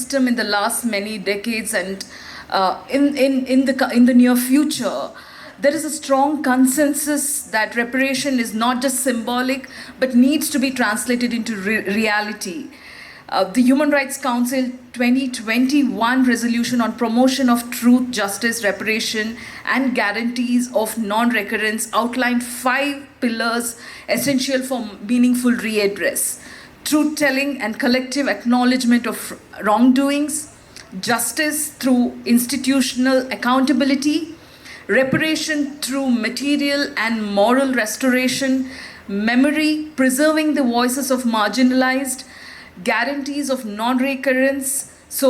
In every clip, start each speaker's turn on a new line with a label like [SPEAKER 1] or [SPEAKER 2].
[SPEAKER 1] system in the last many decades and in the near future, there is a strong consensus that reparation is not just symbolic, but needs to be translated into reality. The Human Rights Council 2021 resolution on promotion of truth, justice, reparation, and guarantees of non-recurrence outlined 5 pillars essential for meaningful readdress: truth-telling and collective acknowledgement of wrongdoings, justice through institutional accountability, reparation through material and moral restoration, memory, preserving the voices of marginalized, guarantees of non-recurrence, so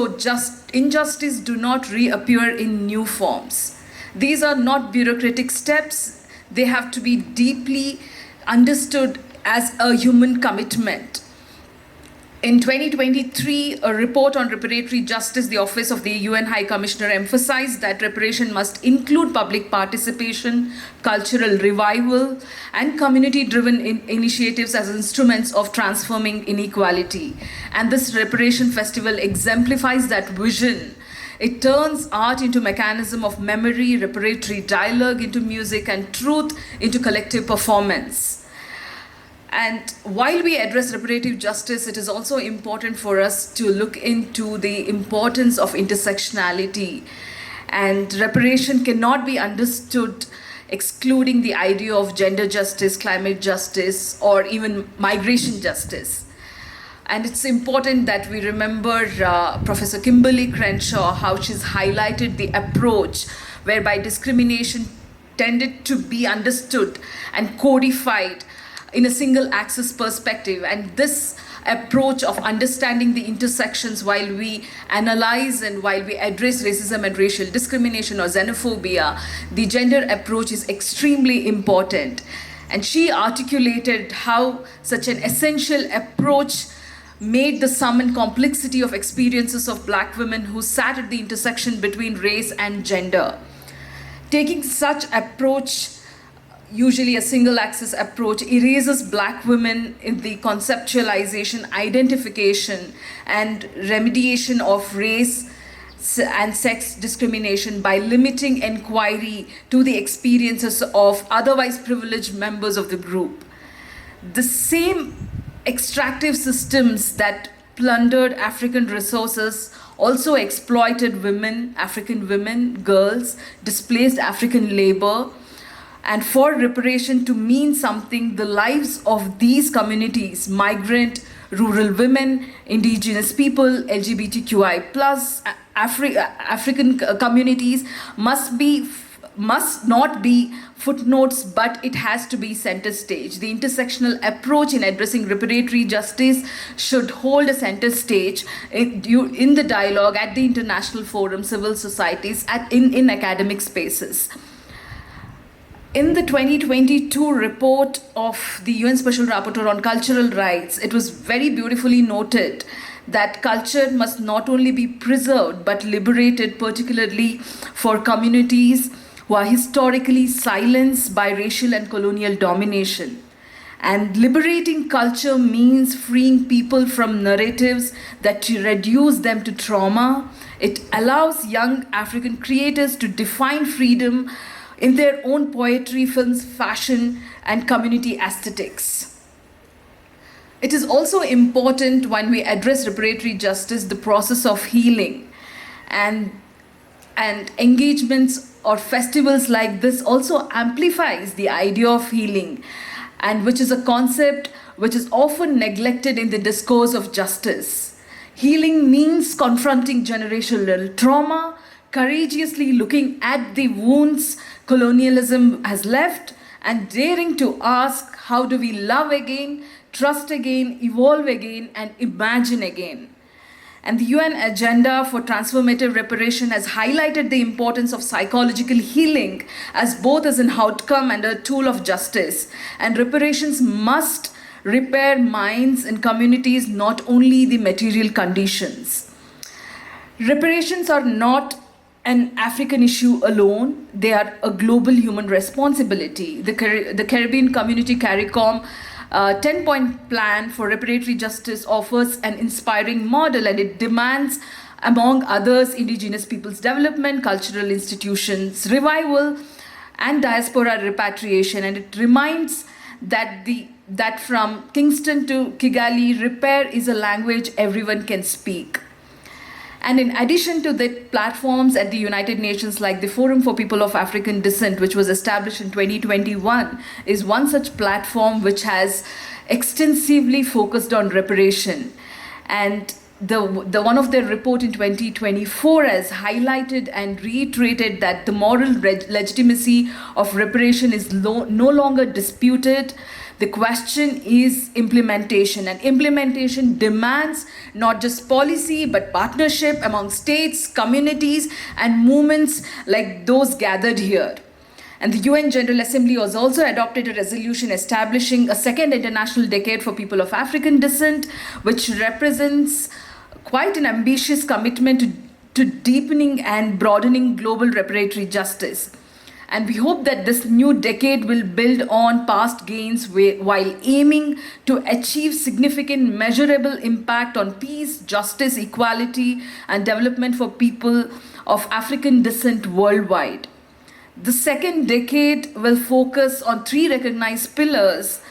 [SPEAKER 1] injustice do not reappear in new forms. These are not bureaucratic steps. They have to be deeply understood as a human commitment. In 2023, a report on reparatory justice, the Office of the UN High Commissioner emphasized that reparation must include public participation, cultural revival, and community-driven initiatives as instruments of transforming inequality. And this reparation festival exemplifies that vision. It turns art into a mechanism of memory, reparatory dialogue into music, and truth into collective performance. And while we address reparative justice, it is also important for us to look into the importance of intersectionality. And reparation cannot be understood excluding the idea of gender justice, climate justice, or even migration justice. And it's important that we remember Professor Kimberly Crenshaw, how she's highlighted the approach whereby discrimination tended to be understood and codified in a single axis perspective. And this approach of understanding the intersections while we analyze and while we address racism and racial discrimination or xenophobia, the gender approach is extremely important. And she articulated how such an essential approach made the sum and complexity of experiences of Black women who sat at the intersection between race and gender. Taking such approach, usually a single axis approach, erases Black women in the conceptualization, identification, and remediation of race and sex discrimination by limiting inquiry to the experiences of otherwise privileged members of the group. The same extractive systems that plundered African resources also exploited women, African women, girls, displaced African labor. And for reparation to mean something, the lives of these communities, migrant, rural women, indigenous people, LGBTQI+, African communities, must not be footnotes, but it has to be center stage. The intersectional approach in addressing reparatory justice should hold a center stage in the dialogue at the international forum, civil societies, in academic spaces. In the 2022 report of the UN Special Rapporteur on Cultural Rights, it was very beautifully noted that culture must not only be preserved but liberated, particularly for communities who are historically silenced by racial and colonial domination. And liberating culture means freeing people from narratives that reduce them to trauma. It allows young African creators to define freedom in their own poetry, films, fashion, and community aesthetics. It is also important when we address reparatory justice, the process of healing, and engagements or festivals like this also amplifies the idea of healing, and which is a concept which is often neglected in the discourse of justice. Healing means confronting generational trauma, courageously looking at the wounds colonialism has left, and daring to ask, how do we love again, trust again, evolve again, and imagine again? And the UN Agenda for Transformative Reparation has highlighted the importance of psychological healing as both as an outcome and a tool of justice. And reparations must repair minds and communities, not only the material conditions. Reparations are not an African issue alone. They are a global human responsibility. The Caribbean Community CARICOM 10-point plan for reparatory justice offers an inspiring model, and it demands among others, indigenous peoples development, cultural institutions revival, and diaspora repatriation. And it reminds that from Kingston to Kigali, repair is a language everyone can speak. And in addition to the platforms at the United Nations like the Forum for People of African Descent, which was established in 2021, is one such platform which has extensively focused on reparation. And the one of their report in 2024 has highlighted and reiterated that the moral legitimacy of reparation is no longer disputed. The question is implementation, and implementation demands not just policy but partnership among states, communities, and movements like those gathered here. And the UN General Assembly has also adopted a resolution establishing a second international decade for people of African descent, which represents quite an ambitious commitment to deepening and broadening global reparatory justice. And we hope that this new decade will build on past gains while aiming to achieve significant measurable impact on peace, justice, equality, and development for people of African descent worldwide. The second decade will focus on three recognized pillars: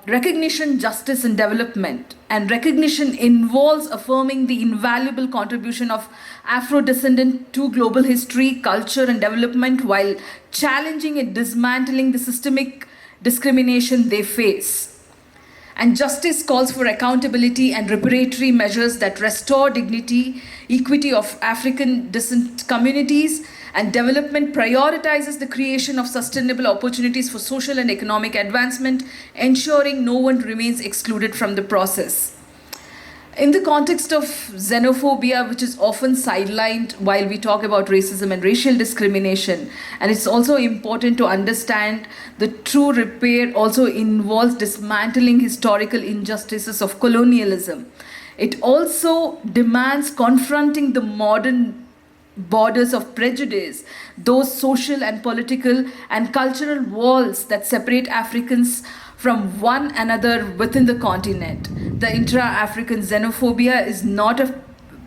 [SPEAKER 1] recognition, justice, and development. And recognition involves affirming the invaluable contribution of Afro-descendant to global history, culture, and development, while challenging and dismantling the systemic discrimination they face. And justice calls for accountability and reparatory measures that restore dignity, equity of African descent communities, and development prioritizes the creation of sustainable opportunities for social and economic advancement, ensuring no one remains excluded from the process. In the context of xenophobia, which is often sidelined while we talk about racism and racial discrimination, and it's also important to understand the true repair also involves dismantling historical injustices of colonialism. It also demands confronting the modern borders of prejudice, those social and political and cultural walls that separate Africans from one another within the continent. The intra-African xenophobia is not a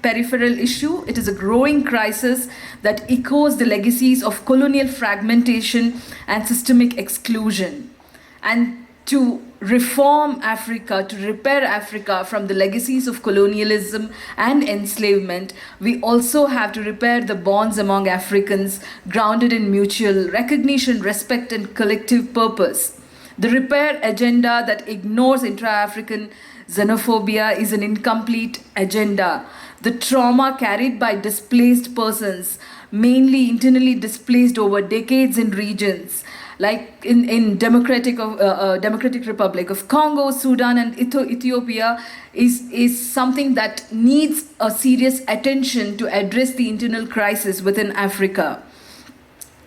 [SPEAKER 1] peripheral issue, it is a growing crisis that echoes the legacies of colonial fragmentation and systemic exclusion. And to reform Africa, to repair Africa from the legacies of colonialism and enslavement, we also have to repair the bonds among Africans grounded in mutual recognition, respect, and collective purpose. The repair agenda that ignores intra-African xenophobia is an incomplete agenda. The trauma carried by displaced persons, mainly internally displaced over decades in regions like in Democratic Republic of Congo, Sudan, and Ethiopia, is something that needs a serious attention to address the internal crisis within Africa.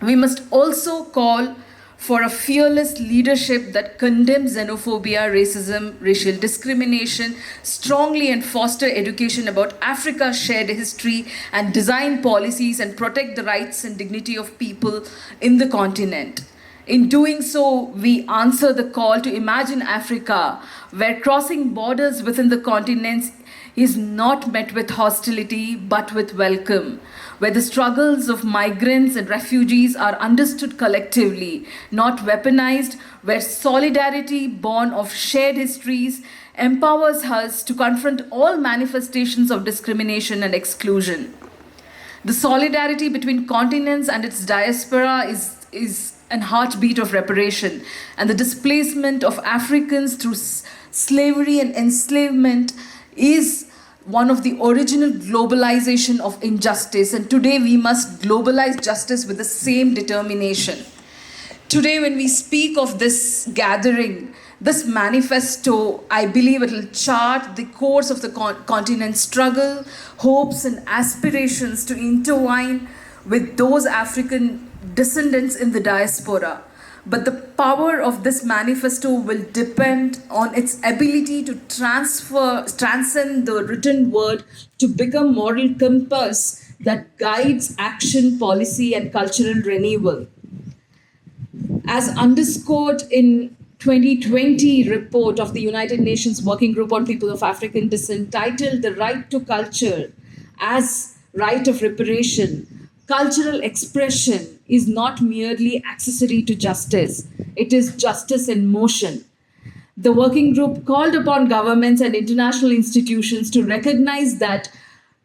[SPEAKER 1] We must also call for a fearless leadership that condemns xenophobia, racism, racial discrimination strongly, and foster education about Africa's shared history and design policies and protect the rights and dignity of people in the continent. In doing so, we answer the call to imagine Africa where crossing borders within the continents is not met with hostility but with welcome, where the struggles of migrants and refugees are understood collectively, not weaponized, where solidarity born of shared histories empowers us to confront all manifestations of discrimination and exclusion. The solidarity between continents and its diaspora is an heartbeat of reparation, and the displacement of Africans through slavery and enslavement is one of the original globalization of injustice, and today we must globalize justice with the same determination. Today, when we speak of this gathering, this manifesto, I believe it will chart the course of the continent's struggle, hopes, and aspirations to intertwine with those African descendants in the diaspora. But the power of this manifesto will depend on its ability to transcend the written word to become moral compass that guides action, policy, and cultural renewal. As underscored in 2020 report of the United Nations Working Group on People of African Descent titled The Right to Culture, as right of reparation, cultural expression is not merely accessory to justice, it is justice in motion. The working group called upon governments and international institutions to recognize that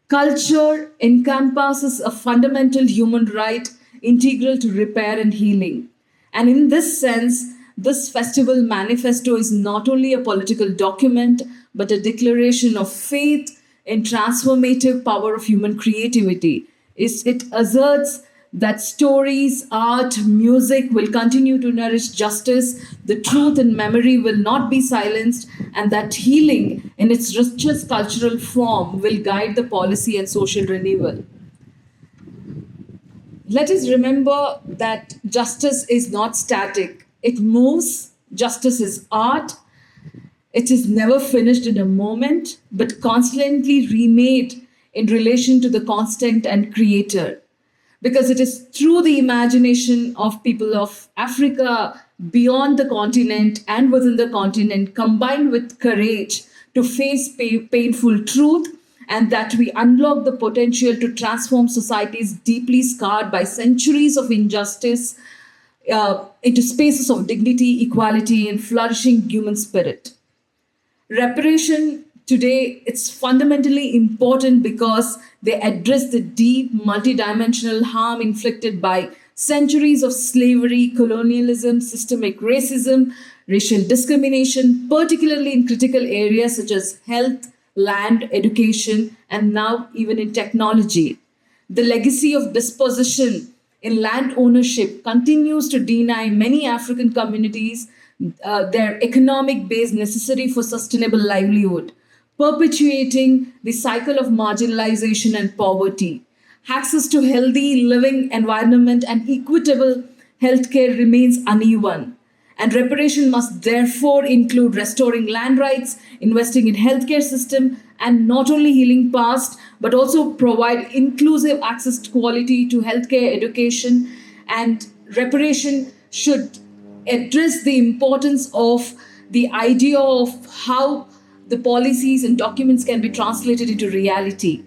[SPEAKER 1] culture encompasses a fundamental human right integral to repair and healing. And in this sense, this festival manifesto is not only a political document, but a declaration of faith in transformative power of human creativity. It asserts that stories, art, music will continue to nourish justice, the truth and memory will not be silenced, and that healing in its richest cultural form will guide the policy and social renewal. Let us remember that justice is not static, it moves. Justice is art. It is never finished in a moment, but constantly remade in relation to the constant and creator. Because it is through the imagination of people of Africa, beyond the continent and within the continent, combined with courage to face painful truth, and that we unlock the potential to transform societies deeply scarred by centuries of injustice into spaces of dignity, equality, and flourishing human spirit. Reparation today, it's fundamentally important because they address the deep multidimensional harm inflicted by centuries of slavery, colonialism, systemic racism, racial discrimination, particularly in critical areas such as health, land, education, and now even in technology. The legacy of dispossession in land ownership continues to deny many African communities their economic base necessary for sustainable livelihood, perpetuating the cycle of marginalization and poverty. Access to healthy living environment and equitable healthcare remains uneven. And reparation must therefore include restoring land rights, investing in healthcare system, and not only healing past, but also provide inclusive access to quality to healthcare, education, and reparation should address the importance of the idea of how the policies and documents can be translated into reality.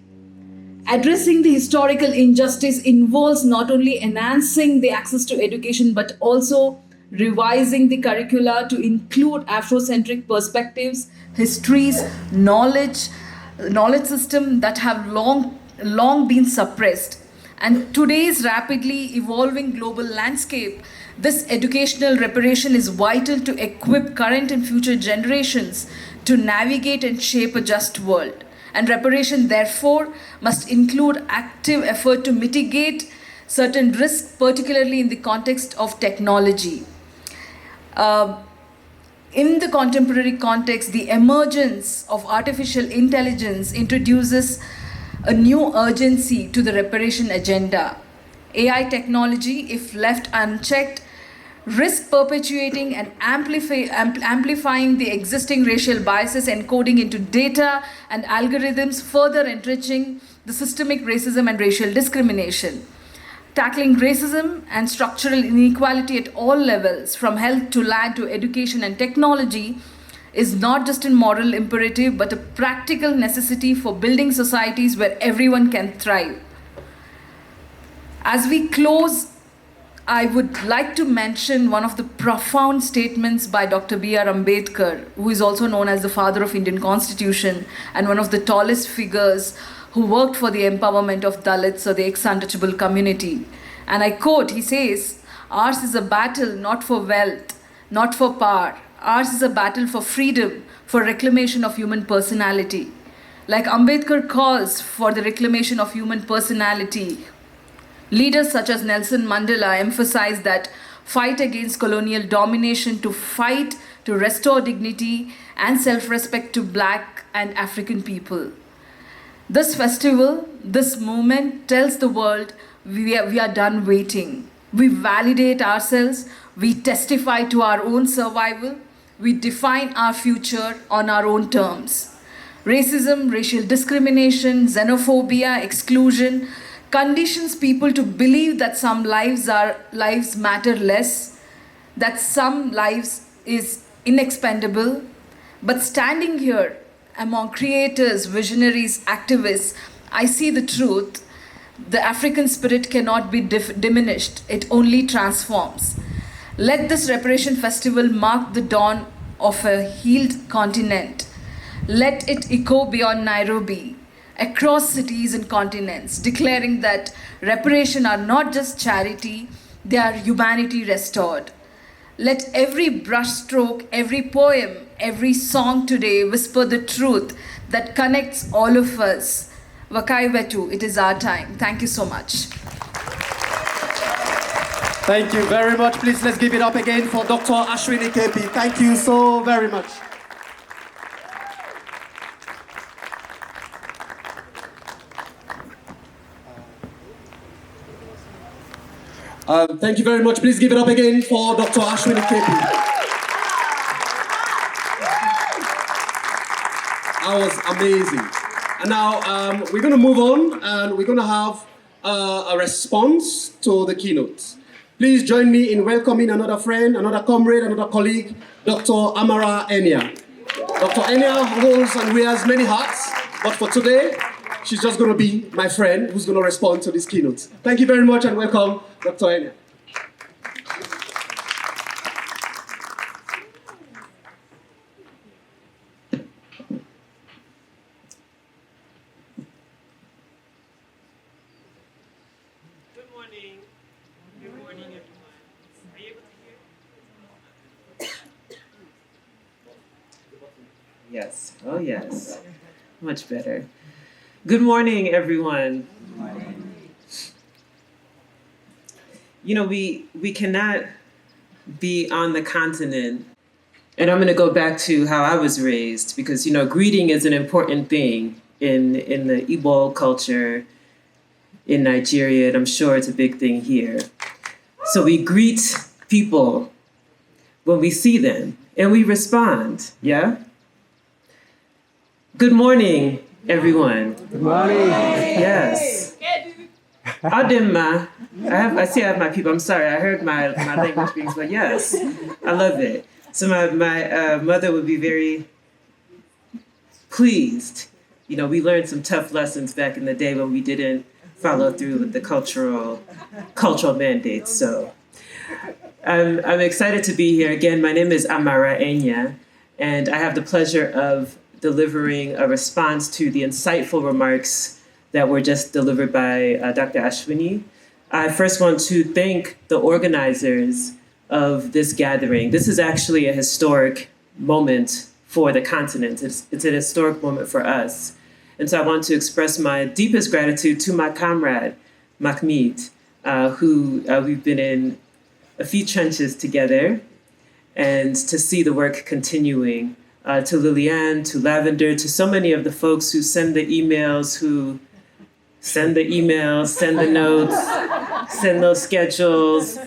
[SPEAKER 1] Addressing the historical injustice involves not only enhancing the access to education but also revising the curricula to include Afrocentric perspectives, histories, knowledge system that have long been suppressed. And today's rapidly evolving global landscape, this educational reparation is vital to equip current and future generations to navigate and shape a just world. And reparation, therefore, must include active effort to mitigate certain risks, particularly in the context of technology. In the contemporary context, the emergence of artificial intelligence introduces a new urgency to the reparation agenda. AI technology, if left unchecked, risk perpetuating and amplifying the existing racial biases encoding into data and algorithms, further enriching the systemic racism and racial discrimination. Tackling racism and structural inequality at all levels, from health to land to education and technology, is not just a moral imperative but a practical necessity for building societies where everyone can thrive. As we close, I would like to mention one of the profound statements by Dr. B.R. Ambedkar, who is also known as the father of Indian Constitution and one of the tallest figures who worked for the empowerment of Dalits, or the ex-untouchable community. And I quote, he says, "Ours is a battle not for wealth, not for power. Ours is a battle for freedom, for reclamation of human personality." Like Ambedkar calls for the reclamation of human personality, leaders such as Nelson Mandela emphasized that fight against colonial domination, to fight to restore dignity and self-respect to Black and African people. This festival, this movement tells the world we are done waiting. We validate ourselves, we testify to our own survival, we define our future on our own terms. Racism, racial discrimination, xenophobia, exclusion conditions people to believe that some lives matter less, that some lives is inexpendable. But standing here among creators, visionaries, activists, I see the truth. The African spirit cannot be diminished, it only transforms. Let this reparation festival mark the dawn of a healed continent. Let it echo beyond Nairobi, across cities and continents, declaring that reparation are not just charity, they are humanity restored. Let every brushstroke, every poem, every song today whisper the truth that connects all of us. Wakai Wetu, it is our time. Thank you so much.
[SPEAKER 2] Thank you very much. Please, let's give it up again for Dr. Ashwini K.P. Thank you so very much. Thank you very much. Please give it up again for Dr. Ashwini K.P. That was amazing. And now we're going to move on and we're going to have a response to the keynote. Please join me in welcoming another friend, another comrade, another colleague, Dr. Amara Enya. Dr. Enya holds and wears many hats, but for today, she's just going to be my friend who's going to respond to this keynote. Thank you very much and welcome, Dr. Enya.
[SPEAKER 3] Good morning. Good morning, everyone. Are you able to hear? Yes. Oh, yes. Much better. Good morning, everyone. Good morning. You know, we cannot be on the continent, and I'm going to go back to how I was raised, because, you know, greeting is an important thing in the Igbo culture in Nigeria, and I'm sure it's a big thing here. So we greet people when we see them, and we respond, yeah? Good morning, everyone.
[SPEAKER 2] Good morning.
[SPEAKER 3] Yes. Adema. I see I have my people. I'm sorry, I heard my language being, but yes, I love it. So my mother would be very pleased. You know, we learned some tough lessons back in the day when we didn't follow through with the cultural mandates. So I'm excited to be here again. My name is Amara Enya, and I have the pleasure of delivering a response to the insightful remarks that were just delivered by Dr. Ashwini. I first want to thank the organizers of this gathering. This is actually a historic moment for the continent. It's an historic moment for us. And so I want to express my deepest gratitude to my comrade, Makmid, who we've been in a few trenches together, and to see the work continuing. To Lillian, to Lavender, to so many of the folks who send the emails, send the notes, send those schedules,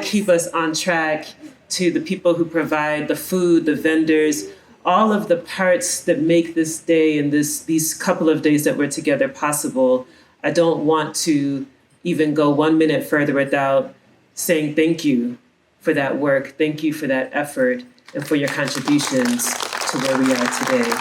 [SPEAKER 3] keep us on track, to the people who provide the food, the vendors, all of the parts that make this day and these couple of days that we're together possible. I don't want to even go 1 minute further without saying thank you for that work, thank you for that effort, and for your contributions to where we are today.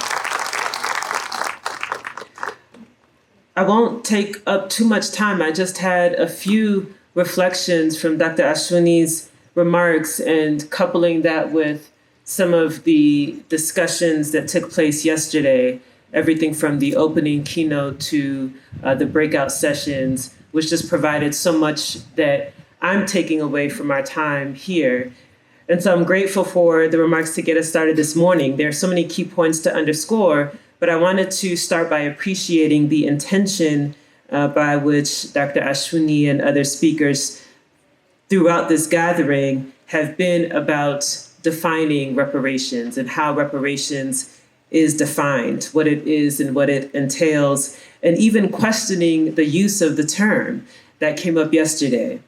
[SPEAKER 3] I won't take up too much time. I just had a few reflections from Dr. Ashwini's remarks and coupling that with some of the discussions that took place yesterday, everything from the opening keynote to the breakout sessions, which just provided so much that I'm taking away from our time here. And so I'm grateful for the remarks to get us started this morning. There are so many key points to underscore, but I wanted to start by appreciating the intention by which Dr. Ashwini and other speakers throughout this gathering have been about defining reparations and how reparations is defined, what it is and what it entails, and even questioning the use of the term that came up yesterday.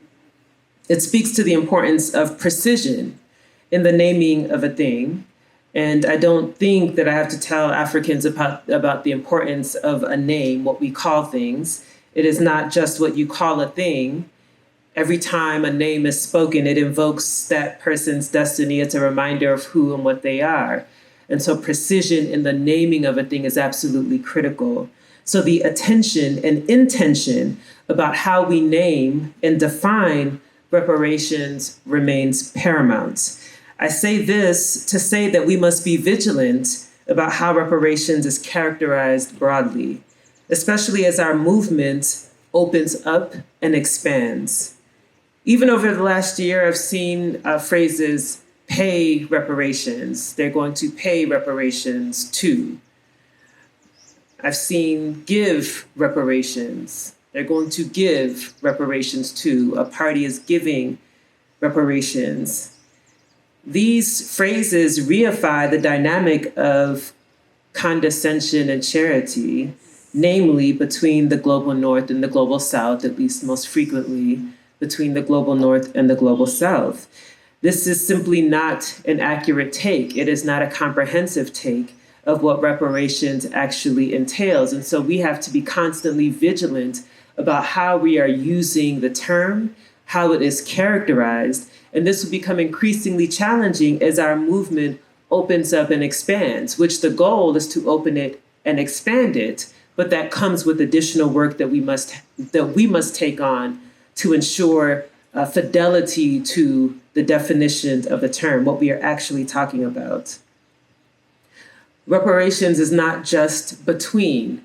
[SPEAKER 3] It speaks to the importance of precision in the naming of a thing. And I don't think that I have to tell Africans about the importance of a name, what we call things. It is not just what you call a thing. Every time a name is spoken, it invokes that person's destiny. It's a reminder of who and what they are. And so precision in the naming of a thing is absolutely critical. So the attention and intention about how we name and define reparations remains paramount. I say this to say that we must be vigilant about how reparations is characterized broadly, especially as our movement opens up and expands. Even over the last year, I've seen phrases, pay reparations. They're going to pay reparations to. I've seen give reparations. They're going to give reparations to. A party is giving reparations. These phrases reify the dynamic of condescension and charity, namely between the global north and the global south, at least most frequently between the global north and the global south. This is simply not an accurate take. It is not a comprehensive take of what reparations actually entails. And so we have to be constantly vigilant about how we are using the term, how it is characterized. And this will become increasingly challenging as our movement opens up and expands, which the goal is to open it and expand it. But that comes with additional work that we must take on to ensure fidelity to the definition of the term, what we are actually talking about. Reparations is not just between,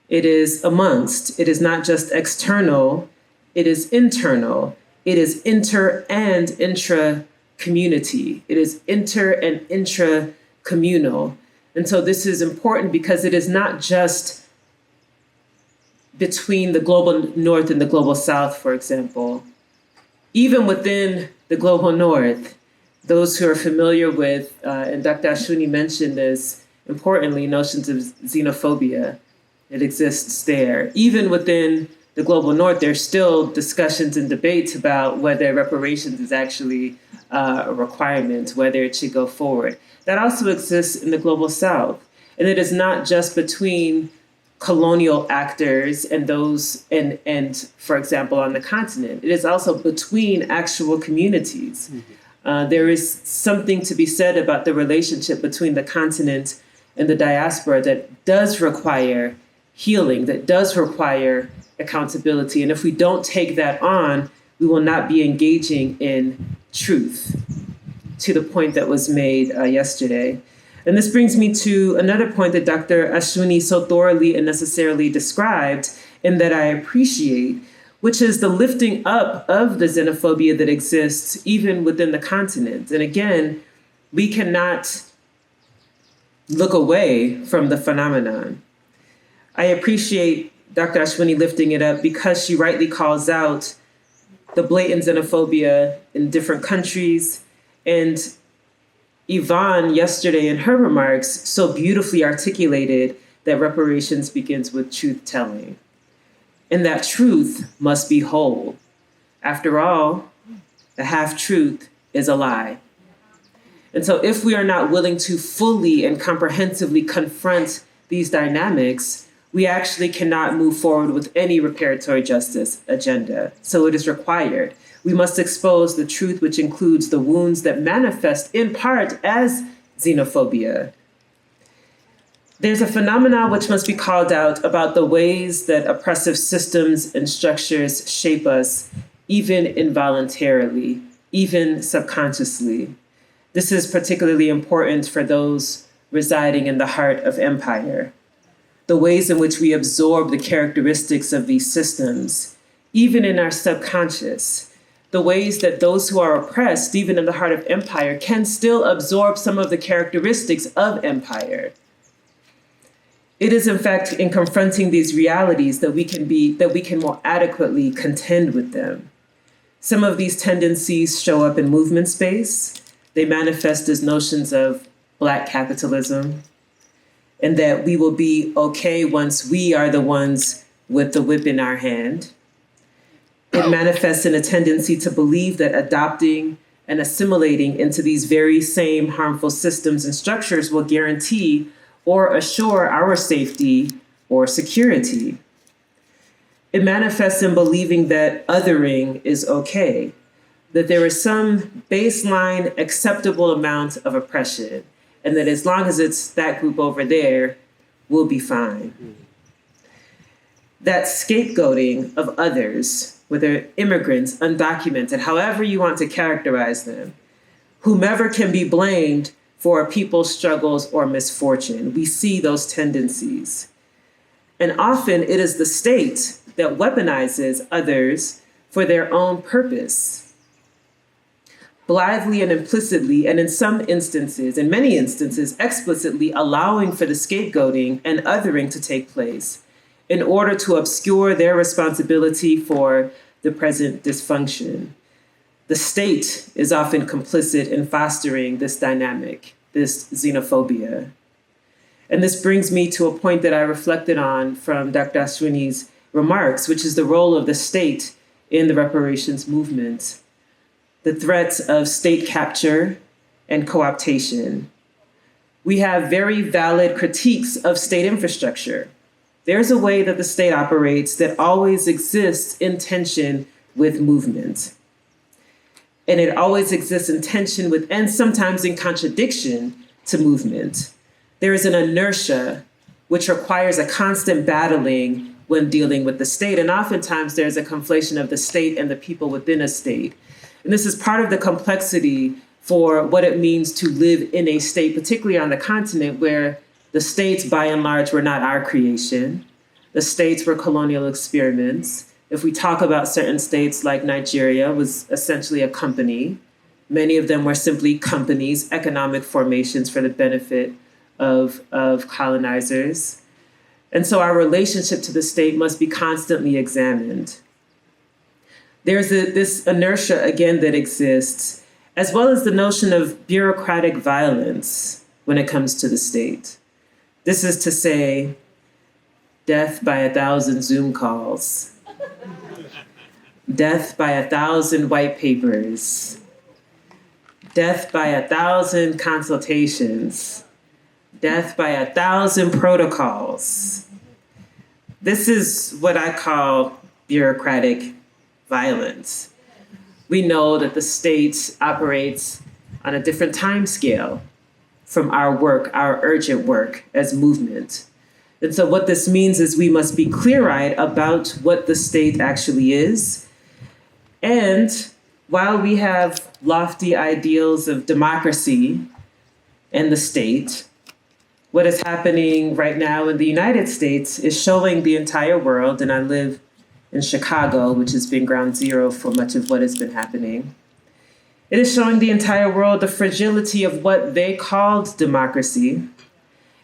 [SPEAKER 3] it is amongst. It is not just external, it is internal. It is inter and intra-community. It is inter and intra-communal. And so this is important because it is not just between the global north and the global south, for example. Even within the global north, those who are familiar with, and Dr. Ashwini mentioned this, importantly, notions of xenophobia, it exists there. Even within the global north, there's still discussions and debates about whether reparations is actually a requirement, whether it should go forward. That also exists in the global south. And it is not just between colonial actors and those, and for example, on the continent. It is also between actual communities. Mm-hmm. There is something to be said about the relationship between the continent and the diaspora that does require healing, that does require accountability. And if we don't take that on, we will not be engaging in truth, to the point that was made yesterday. And this brings me to another point that Dr. Ashwini so thoroughly and necessarily described, and that I appreciate, which is the lifting up of the xenophobia that exists even within the continent. And again, we cannot look away from the phenomenon. I appreciate Dr. Ashwini lifting it up because she rightly calls out the blatant xenophobia in different countries. And Yvonne yesterday in her remarks so beautifully articulated that reparations begins with truth-telling. And that truth must be whole. After all, the half-truth is a lie. And so if we are not willing to fully and comprehensively confront these dynamics, we actually cannot move forward with any reparatory justice agenda. So it is required. We must expose the truth, which includes the wounds that manifest in part as xenophobia. There's a phenomenon which must be called out about the ways that oppressive systems and structures shape us, even involuntarily, even subconsciously. This is particularly important for those residing in the heart of empire. The ways in which we absorb the characteristics of these systems, even in our subconscious, the ways that those who are oppressed, even in the heart of empire, can still absorb some of the characteristics of empire. It is, in fact, in confronting these realities that we can more adequately contend with them. Some of these tendencies show up in movement space. They manifest as notions of Black capitalism, and that we will be okay once we are the ones with the whip in our hand. It manifests in a tendency to believe that adopting and assimilating into these very same harmful systems and structures will guarantee or assure our safety or security. It manifests in believing that othering is okay, that there is some baseline acceptable amount of oppression, and that as long as it's that group over there, we'll be fine. that scapegoating of others, whether immigrants, undocumented, however you want to characterize them, whomever can be blamed for people's struggles or misfortune. We see those tendencies. And often it is the state that weaponizes others for their own purpose, blithely and implicitly, and in some instances, in many instances, explicitly allowing for the scapegoating and othering to take place in order to obscure their responsibility for the present dysfunction. The state is often complicit in fostering this dynamic, this xenophobia. And this brings me to a point that I reflected on from Dr. Ashwini's remarks, which is the role of the state in the reparations movement. The threats of state capture and co-optation. We have very valid critiques of state infrastructure. There's a way that the state operates that always exists in tension with movement. And it always exists in tension with, and sometimes in contradiction to movement. There is an inertia which requires a constant battling when dealing with the state. And oftentimes there's a conflation of the state and the people within a state. And this is part of the complexity for what it means to live in a state, particularly on the continent where the states, by and large, were not our creation. The states were colonial experiments. If we talk about certain states like Nigeria, was essentially a company. Many of them were simply companies, economic formations for the benefit of colonizers. And so our relationship to the state must be constantly examined. There's this inertia, again, that exists, as well as the notion of bureaucratic violence when it comes to the state. This is to say, death by 1,000 Zoom calls, death by 1,000 white papers, death by 1,000 consultations, death by 1,000 protocols. This is what I call bureaucratic violence. We know that the state operates on a different time scale from our work, our urgent work as movement. And so what this means is we must be clear-eyed about what the state actually is. And while we have lofty ideals of democracy and the state, what is happening right now in the United States is showing the entire world, and I live in Chicago, which has been ground zero for much of what has been happening. It is showing the entire world the fragility of what they called democracy.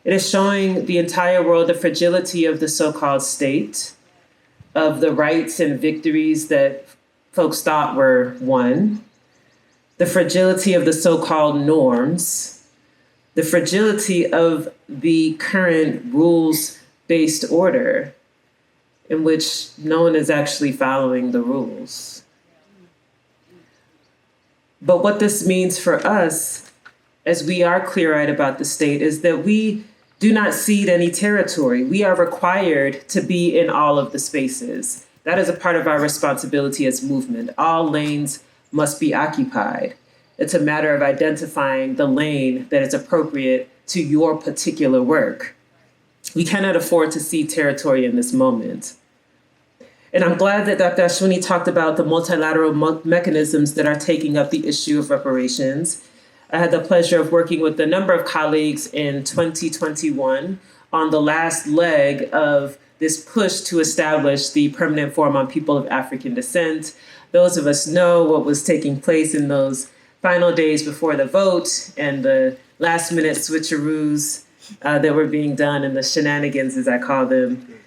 [SPEAKER 3] It is showing the entire world the fragility of the so-called state, of the rights and victories that folks thought were won, the fragility of the so-called norms, the fragility of the current rules-based order in which no one is actually following the rules. But what this means for us, as we are clear-eyed about the state, is that we do not cede any territory. We are required to be in all of the spaces. That is a part of our responsibility as movement. All lanes must be occupied. It's a matter of identifying the lane that is appropriate to your particular work. We cannot afford to cede territory in this moment. And I'm glad that Dr. Ashwini talked about the multilateral mechanisms that are taking up the issue of reparations. I had the pleasure of working with a number of colleagues in 2021 on the last leg of this push to establish the Permanent Forum on People of African Descent. Those of us know what was taking place in those final days before the vote and the last minute switcheroos that were being done and the shenanigans, as I call them,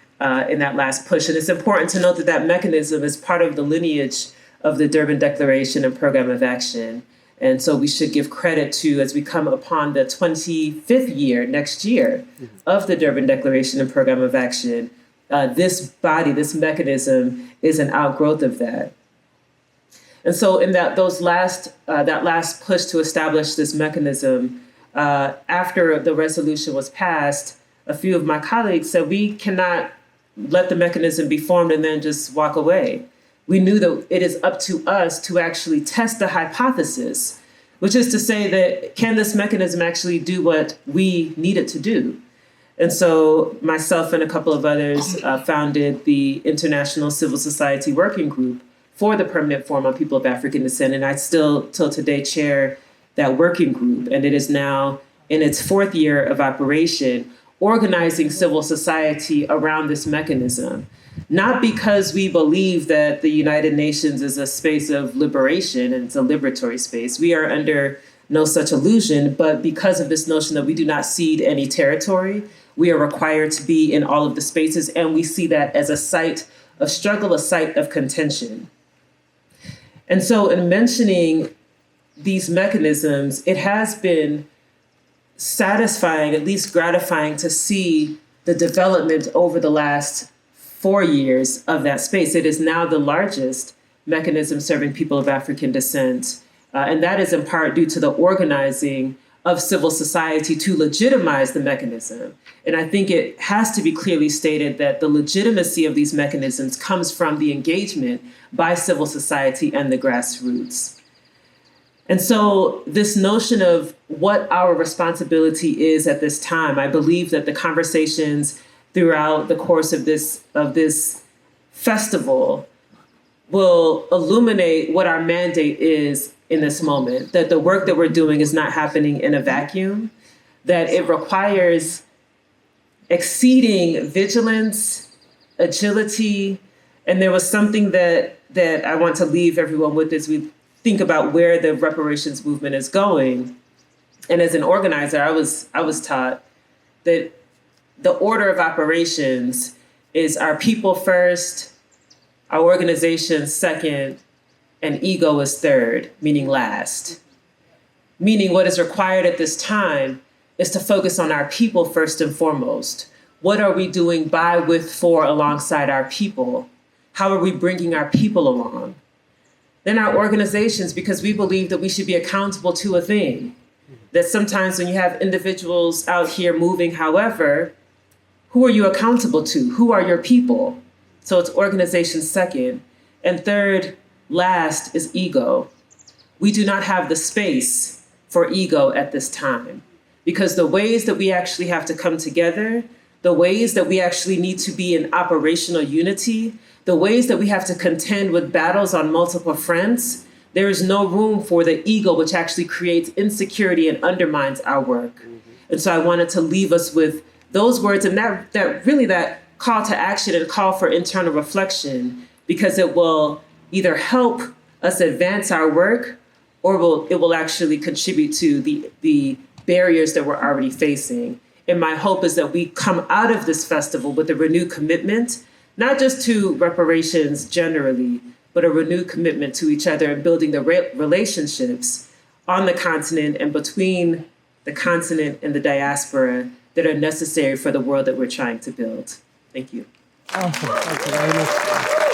[SPEAKER 3] in that last push. And it's important to note that that mechanism is part of the lineage of the Durban Declaration and Program of Action. And so we should give credit to, as we come upon the 25th year next year of the Durban Declaration and Program of Action, this body, this mechanism is an outgrowth of that. And so in that last push to establish this mechanism, after the resolution was passed, a few of my colleagues said, we cannot let the mechanism be formed and then just walk away. We knew that it is up to us to actually test the hypothesis, which is to say that can this mechanism actually do what we need it to do? And so myself and a couple of others founded the International Civil Society Working Group for the Permanent Forum on People of African Descent. And I still, till today, chair that working group. And it is now in its 4th year of operation, organizing civil society around this mechanism. Not because we believe that the United Nations is a space of liberation and it's a liberatory space. We are under no such illusion, but because of this notion that we do not cede any territory, we are required to be in all of the spaces, and we see that as a site of struggle, a site of contention. And so in mentioning these mechanisms, it has been satisfying, at least gratifying, to see the development over the last 4 years of that space. It is now the largest mechanism serving people of African descent. And that is in part due to the organizing of civil society to legitimize the mechanism. And I think it has to be clearly stated that the legitimacy of these mechanisms comes from the engagement by civil society and the grassroots. And so this notion of what our responsibility is at this time, I believe that the conversations throughout the course of this festival will illuminate what our mandate is in this moment, that the work that we're doing is not happening in a vacuum, that it requires exceeding vigilance, agility, and there was something that I want to leave everyone with as we think about where the reparations movement is going. And as an organizer, I was taught that the order of operations is our people first, our organization second, and ego is third, meaning last. Meaning what is required at this time is to focus on our people first and foremost. What are we doing by, with, for, alongside our people? How are we bringing our people along? Then our organizations, because we believe that we should be accountable to a thing. That sometimes when you have individuals out here moving, however, who are you accountable to? Who are your people? So it's organization second. And third, last is ego. We do not have the space for ego at this time, because the ways that we actually have to come together, the ways that we actually need to be in operational unity, the ways that we have to contend with battles on multiple fronts, there is no room for the ego, which actually creates insecurity and undermines our work. Mm-hmm. And so I wanted to leave us with those words and that call to action and call for internal reflection, because it will either help us advance our work or it will actually contribute to the barriers that we're already facing. And my hope is that we come out of this festival with a renewed commitment, not just to reparations generally, but a renewed commitment to each other and building the relationships on the continent and between the continent and the diaspora that are necessary for the world that we're trying to build. Thank you.
[SPEAKER 4] Awesome. Thank you very much.